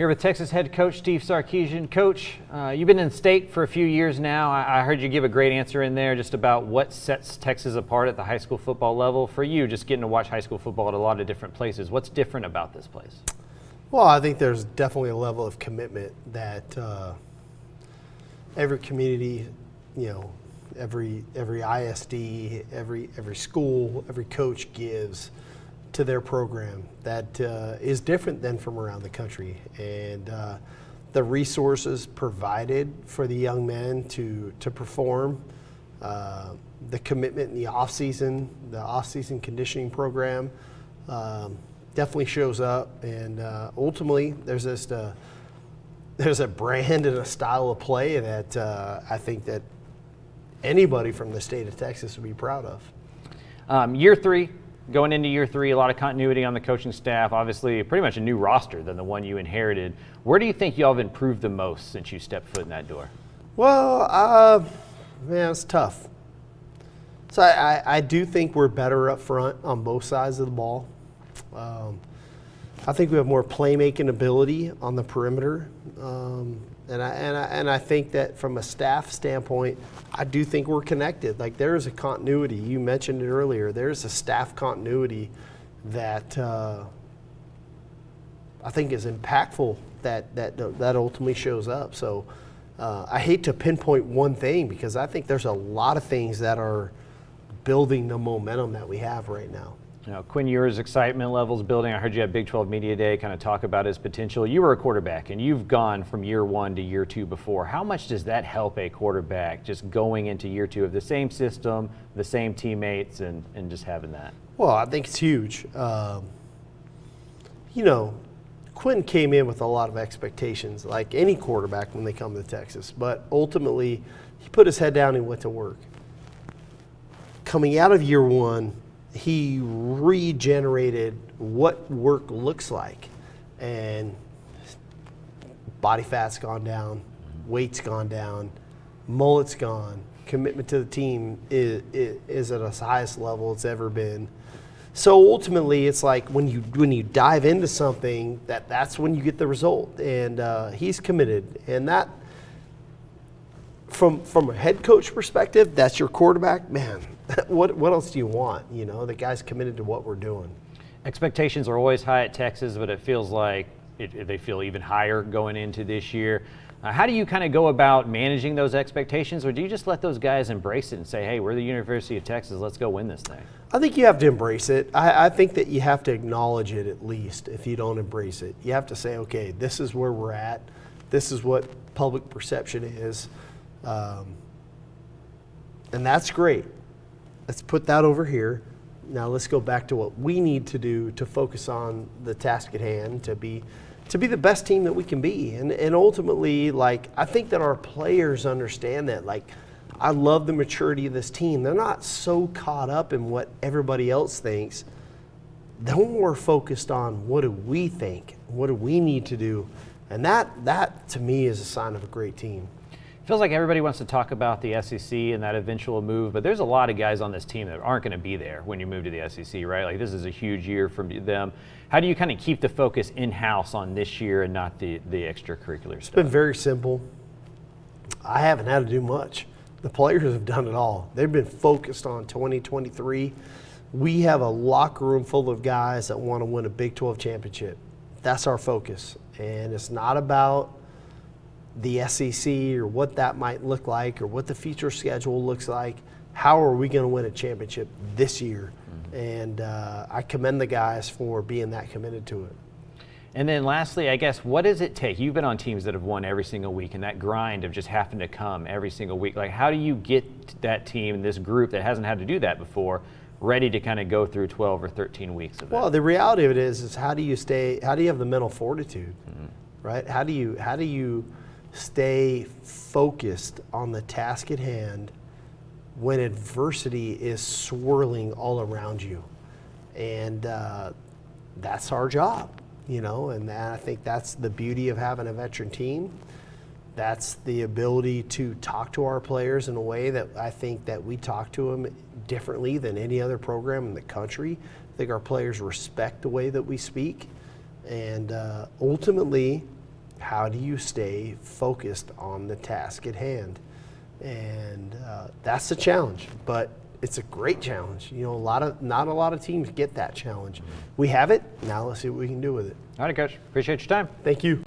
Here with Texas head coach Steve Sarkisian. Coach, you've been in state for a few years now. I heard you give a great answer in there just about what sets Texas apart at the high school football level. For you, just getting to watch high school football at a lot of different places, what's different about this place? Well, I think there's definitely a level of commitment that every community, every ISD, every school, every coach gives to their program that is different than from around the country. And the resources provided for the young men to perform, the commitment in the off-season conditioning program definitely shows up. And ultimately, there's a brand and a style of play that I think that anybody from the state of Texas would be proud of. Year three. Going into year three, a lot of continuity on the coaching staff, obviously pretty much a new roster than the one you inherited. Where do you think y'all have improved the most since you stepped foot in that door? Well, man, it's tough. So I do think we're better up front on both sides of the ball. I think we have more playmaking ability on the perimeter. And I think that from a staff standpoint, I do think we're connected. Like, there is a continuity. You mentioned it earlier. There's a staff continuity that I think is impactful that ultimately shows up. So I hate to pinpoint one thing because I think there's a lot of things that are building the momentum that we have right now. Quinn Ewers' excitement levels building. I heard you at Big 12 Media Day kind of talk about his potential. You were a quarterback, and you've gone from year one to year two before. How much does that help a quarterback just going into year two of the same system, the same teammates, and just having that? Well, I think it's huge. Quinn came in with a lot of expectations, like any quarterback when they come to Texas. But ultimately, he put his head down and went to work. Coming out of year one, he regenerated what work looks like, and body fat's gone down, weight's gone down, mullet's gone, commitment to the team is at its highest level it's ever been. So ultimately, it's like when you dive into something, that's when you get the result, and he's committed, and that from a head coach perspective, that's your quarterback, man. What else do you want? The guy's committed to what we're doing. Expectations are always high at Texas, but it feels like they feel even higher going into this year. How do you kind of go about managing those expectations, or do you just let those guys embrace it and say, hey, we're the University of Texas, let's go win this thing? I think you have to embrace it. I think that you have to acknowledge it at least if you don't embrace it. You have to say, okay, this is where we're at. This is what public perception is. And that's great. Let's put that over here. Now let's go back to what we need to do to focus on the task at hand, to be the best team that we can be. And ultimately, I think that our players understand that. I love the maturity of this team. They're not so caught up in what everybody else thinks. They're more focused on what do we think, what do we need to do. And that to me is a sign of a great team. Feels like everybody wants to talk about the SEC and that eventual move, but there's a lot of guys on this team that aren't going to be there when you move to the SEC, right? Like, this is a huge year for them. How do you kind of keep the focus in-house on this year and not the extracurricular stuff? It's been very simple. I haven't had to do much. The players have done it all. They've been focused on 2023. We have a locker room full of guys that want to win a Big 12 championship. That's our focus. And it's not about the SEC or what that might look like or what the future schedule looks like. How are we going to win a championship this year? Mm-hmm. And I commend the guys for being that committed to it. And then lastly, I guess, what does it take? You've been on teams that have won every single week, and that grind of just having to come every single week. Like, how do you get that team, this group that hasn't had to do that before, ready to kind of go through 12 or 13 weeks of that? Well, the reality of it is how do you have the mental fortitude, mm-hmm. right? How do you stay focused on the task at hand when adversity is swirling all around you? And that's our job, and I think that's the beauty of having a veteran team. That's the ability to talk to our players in a way that I think that we talk to them differently than any other program in the country. I think our players respect the way that we speak. And ultimately, how do you stay focused on the task at hand? And that's the challenge, but it's a great challenge. You know, not a lot of teams get that challenge. We have it. Now let's see what we can do with it. All right, Coach. Appreciate your time. Thank you.